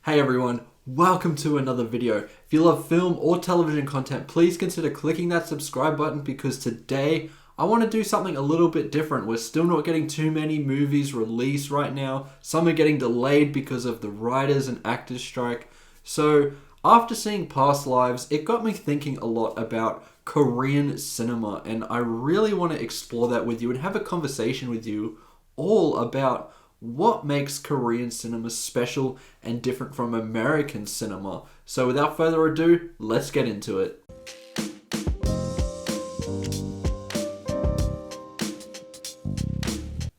Hey everyone, welcome to another video. If you love film or television content, please consider clicking that subscribe button because today I want to do something a little bit different. We're still not getting too many movies released right now. Some are getting delayed because of the writers and actors strike. So after seeing Past Lives, it got me thinking a lot about Korean cinema, and I really want to explore that with you and have a conversation with you all about what makes Korean cinema special and different from American cinema. So without further ado, let's get into it.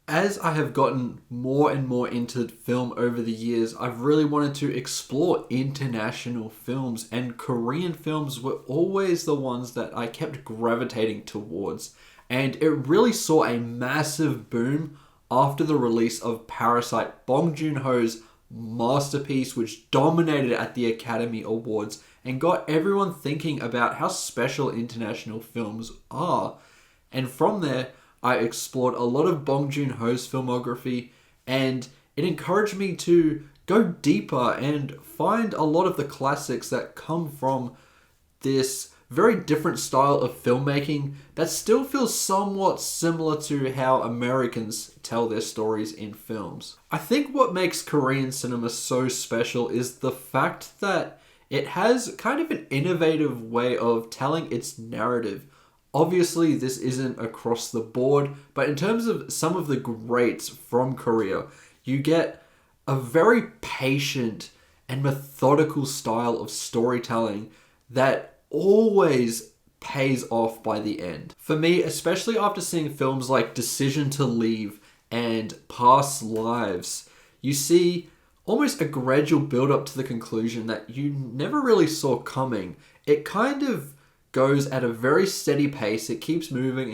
As I have gotten more and more into film over the years, I've really wanted to explore international films, and Korean films were always the ones that I kept gravitating towards. And it really saw a massive boom after the release of Parasite, Bong Joon-Ho's masterpiece, which dominated at the Academy Awards and got everyone thinking about how special international films are. And from there, I explored a lot of Bong Joon-Ho's filmography, and it encouraged me to go deeper and find a lot of the classics that come from this very different style of filmmaking that still feels somewhat similar to how Americans tell their stories in films. I think what makes Korean cinema so special is the fact that it has kind of an innovative way of telling its narrative. Obviously, this isn't across the board, but in terms of some of the greats from Korea, you get a very patient and methodical style of storytelling that always pays off by the end. For me, especially after seeing films like Decision to Leave and Past Lives, you see almost a gradual build up to the conclusion that you never really saw coming. It kind of goes at a very steady pace. It keeps moving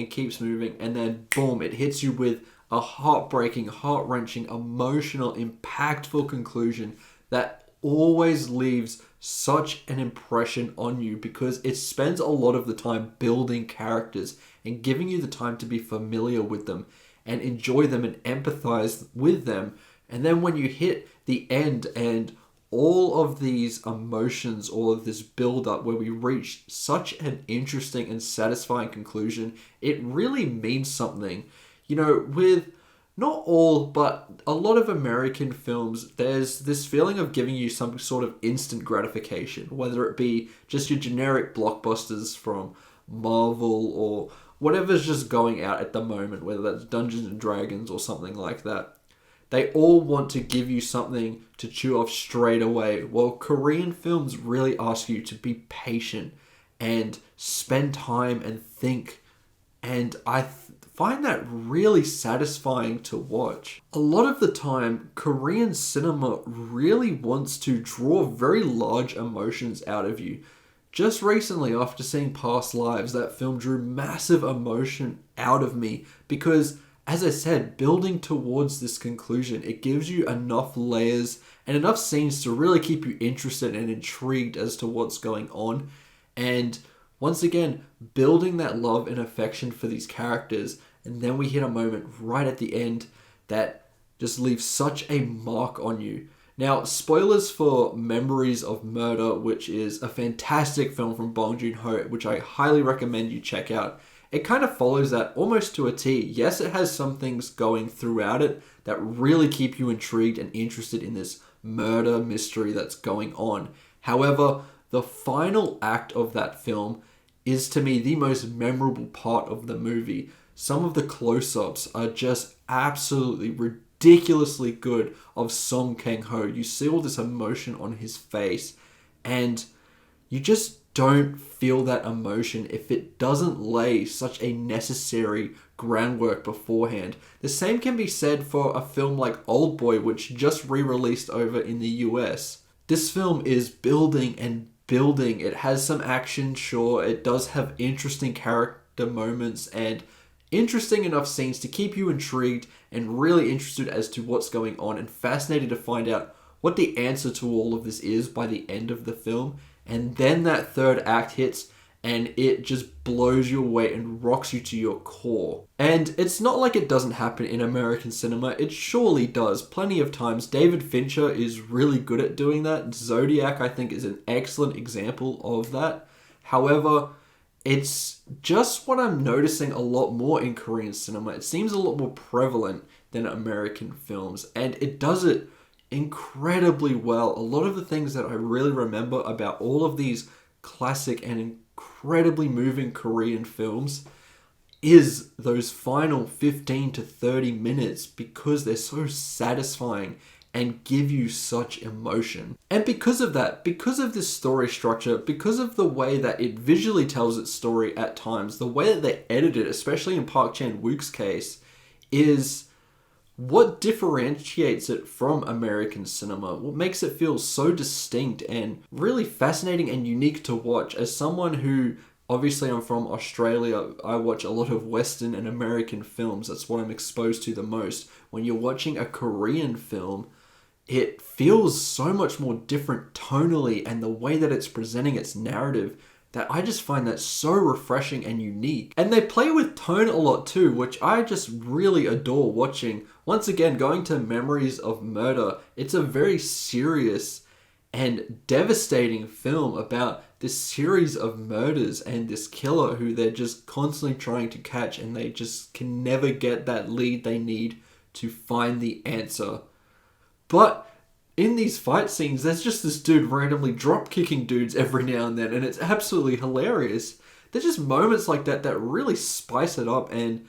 and then boom, it hits you with a heartbreaking, heart-wrenching, emotional, impactful conclusion that always leaves such an impression on you because it spends a lot of the time building characters and giving you the time to be familiar with them and enjoy them and empathize with them. And then when you hit the end and all of these emotions, all of this build up where we reach such an interesting and satisfying conclusion, it really means something. You know, with not all, but a lot of American films, there's this feeling of giving you some sort of instant gratification, whether it be just your generic blockbusters from Marvel or whatever's just going out at the moment, whether that's Dungeons and Dragons or something like that. They all want to give you something to chew off straight away. Well, Korean films really ask you to be patient and spend time and think. And I find that really satisfying to watch. A lot of the time, Korean cinema really wants to draw very large emotions out of you. Just recently, after seeing Past Lives, that film drew massive emotion out of me because, as I said, building towards this conclusion, it gives you enough layers and enough scenes to really keep you interested and intrigued as to what's going on. And once again, building that love and affection for these characters, and then we hit a moment right at the end that just leaves such a mark on you. Now, spoilers for Memories of Murder, which is a fantastic film from Bong Joon-Ho, which I highly recommend you check out. It kind of follows that almost to a T. Yes, it has some things going throughout it that really keep you intrigued and interested in this murder mystery that's going on. However, the final act of that film is, to me, the most memorable part of the movie. Some of the close-ups are just absolutely ridiculously good of Song Kang-ho. You see all this emotion on his face, and you just don't feel that emotion if it doesn't lay such a necessary groundwork beforehand. The same can be said for a film like Oldboy, which just re-released over in the US. This film is building and building. It has some action, sure. It does have interesting character moments and interesting enough scenes to keep you intrigued and really interested as to what's going on and fascinated to find out what the answer to all of this is by the end of the film. And then that third act hits and it just blows you away and rocks you to your core. And it's not like it doesn't happen in American cinema. It surely does. Plenty of times. David Fincher is really good at doing that. Zodiac, I think, is an excellent example of that. However, it's just what I'm noticing a lot more in Korean cinema. It seems a lot more prevalent than American films, and it does it incredibly well. A lot of the things that I really remember about all of these classic and incredibly moving Korean films is those final 15 to 30 minutes, because they're so satisfying and give you such emotion. And because of that, because of this story structure, because of the way that it visually tells its story at times, the way that they edit it, especially in Park Chan-Wook's case, is what differentiates it from American cinema. What makes it feel so distinct and really fascinating and unique to watch. As someone who, obviously I'm from Australia, I watch a lot of Western and American films. That's what I'm exposed to the most. When you're watching a Korean film, it feels so much more different tonally, and the way that it's presenting its narrative, that I just find that so refreshing and unique. And they play with tone a lot too, which I just really adore watching. Once again, going to Memories of Murder, it's a very serious and devastating film about this series of murders and this killer who they're just constantly trying to catch, and they just can never get that lead they need to find the answer. But in these fight scenes, there's just this dude randomly drop kicking dudes every now and then, and it's absolutely hilarious. There's just moments like that that really spice it up and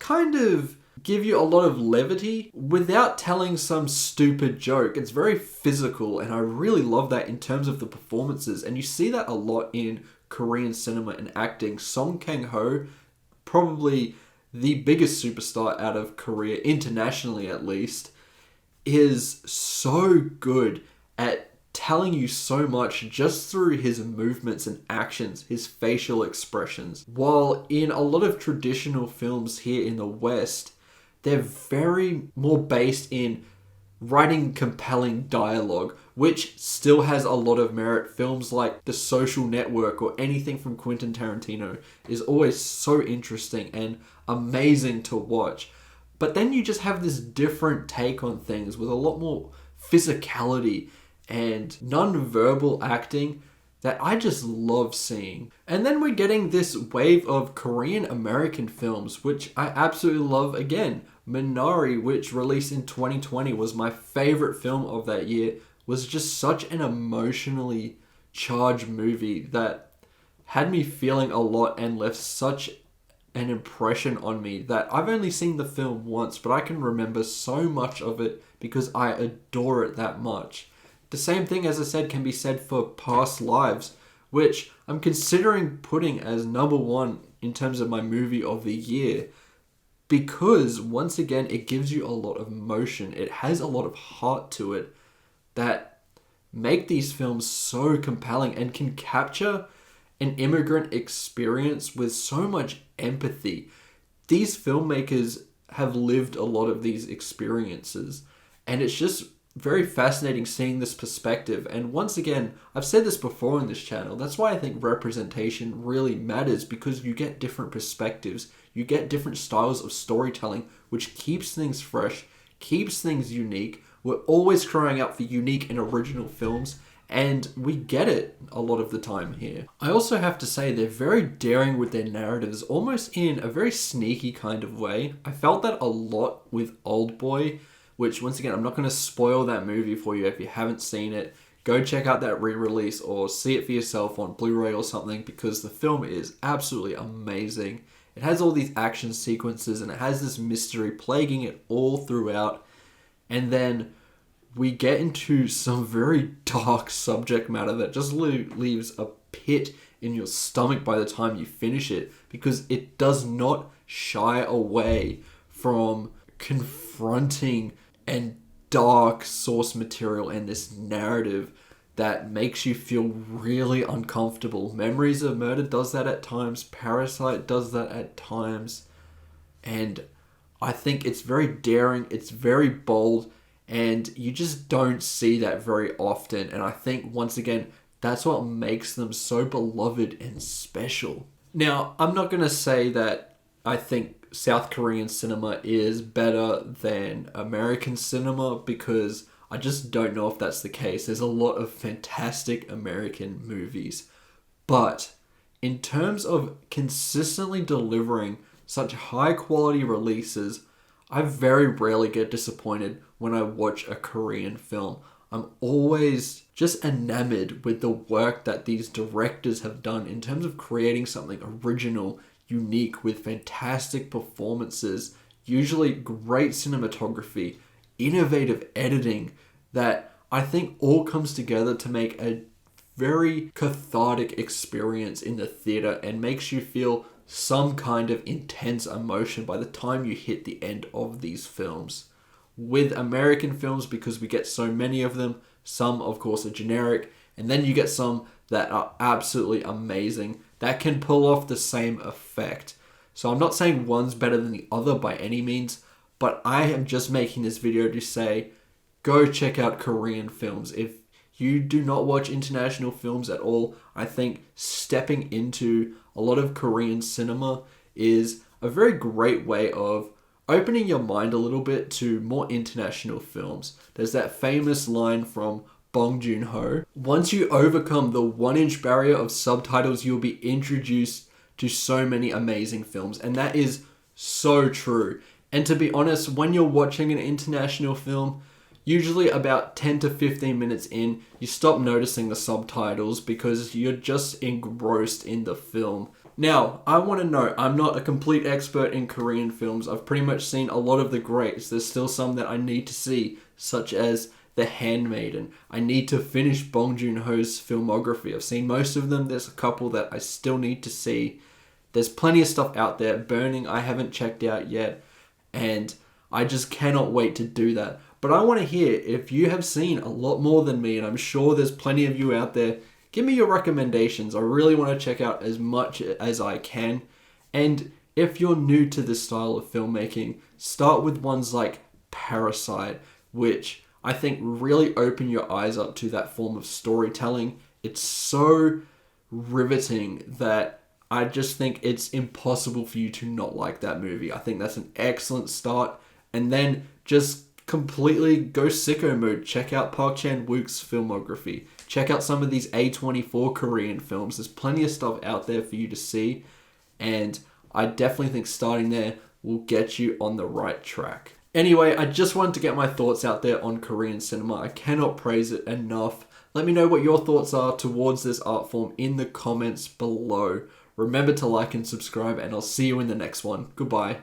kind of give you a lot of levity without telling some stupid joke. It's very physical, and I really love that in terms of the performances. And you see that a lot in Korean cinema and acting. Song Kang-ho, probably the biggest superstar out of Korea, internationally at least, is so good at telling you so much just through his movements and actions, his facial expressions. While in a lot of traditional films here in the West, they're very more based in writing compelling dialogue, which still has a lot of merit. Films like The Social Network or anything from Quentin Tarantino is always so interesting and amazing to watch. But then you just have this different take on things with a lot more physicality and non-verbal acting that I just love seeing. And then we're getting this wave of Korean American films, which I absolutely love again. Minari, which released in 2020, was my favorite film of that year. Was just such an emotionally charged movie that had me feeling a lot and left such an impression on me that I've only seen the film once, but I can remember so much of it because I adore it that much. The same thing, as I said, can be said for Past Lives, which I'm considering putting as number one in terms of my movie of the year, because once again, it gives you a lot of emotion. It has a lot of heart to it that make these films so compelling and can capture an immigrant experience with so much empathy. These filmmakers have lived a lot of these experiences, and it's just very fascinating seeing this perspective. And once again, I've said this before on this channel, that's why I think representation really matters, because you get different perspectives, you get different styles of storytelling, which keeps things fresh, keeps things unique. We're always crying out for unique and original films, and we get it a lot of the time here. I also have to say they're very daring with their narratives, almost in a very sneaky kind of way. I felt that a lot with Oldboy, which once again, I'm not going to spoil that movie for you if you haven't seen it. Go check out that re-release or see it for yourself on Blu-ray or something, because the film is absolutely amazing. It has all these action sequences and it has this mystery plaguing it all throughout. And then we get into some very dark subject matter that just leaves a pit in your stomach by the time you finish it, because it does not shy away from confronting and dark source material and this narrative that makes you feel really uncomfortable. Memories of Murder does that at times. Parasite does that at times. And I think it's very daring, it's very bold, and you just don't see that very often. And I think, once again, That's what makes them so beloved and special. Now, I'm not going to say that I think South Korean cinema is better than American cinema, because I just don't know if that's the case. There's a lot of fantastic American movies. But in terms of consistently delivering such high quality releases, I very rarely get disappointed when I watch a Korean film. I'm always just enamored with the work that these directors have done in terms of creating something original, unique, with fantastic performances, usually great cinematography, innovative editing, that I think all comes together to make a very cathartic experience in the theater and makes you feel some kind of intense emotion by the time you hit the end of these films. With American films, because we get so many of them, some of course are generic, and then you get some that are absolutely amazing that can pull off the same effect. So I'm not saying one's better than the other by any means, but I am just making this video to say, go check out Korean films. If you do not watch international films at all, I think stepping into a lot of Korean cinema is a very great way of opening your mind a little bit to more international films. There's that famous line from Joon-Ho: once you overcome the 1-inch barrier of subtitles, you'll be introduced to so many amazing films. And that is so true. And to be honest, when you're watching an international film, usually about 10 to 15 minutes in, you stop noticing the subtitles because you're just engrossed in the film. Now, I want to know, I'm not a complete expert in Korean films. I've pretty much seen a lot of the greats. There's still some that I need to see, such as The Handmaiden. I need to finish Bong Joon-ho's filmography. I've seen most of them. There's a couple that I still need to see. There's plenty of stuff out there. Burning, I haven't checked out yet. And I just cannot wait to do that. But I want to hear if you have seen a lot more than me, and I'm sure there's plenty of you out there. Give me your recommendations. I really want to check out as much as I can. And if you're new to this style of filmmaking, start with ones like Parasite, which I think really open your eyes up to that form of storytelling. It's so riveting that I just think it's impossible for you to not like that movie. I think that's an excellent start. And then just completely go sicko mode. Check out Park Chan-Wook's filmography. Check out some of these A24 Korean films. There's plenty of stuff out there for you to see. And I definitely think starting there will get you on the right track. Anyway, I just wanted to get my thoughts out there on Korean cinema. I cannot praise it enough. Let me know what your thoughts are towards this art form in the comments below. Remember to like and subscribe, and I'll see you in the next one. Goodbye.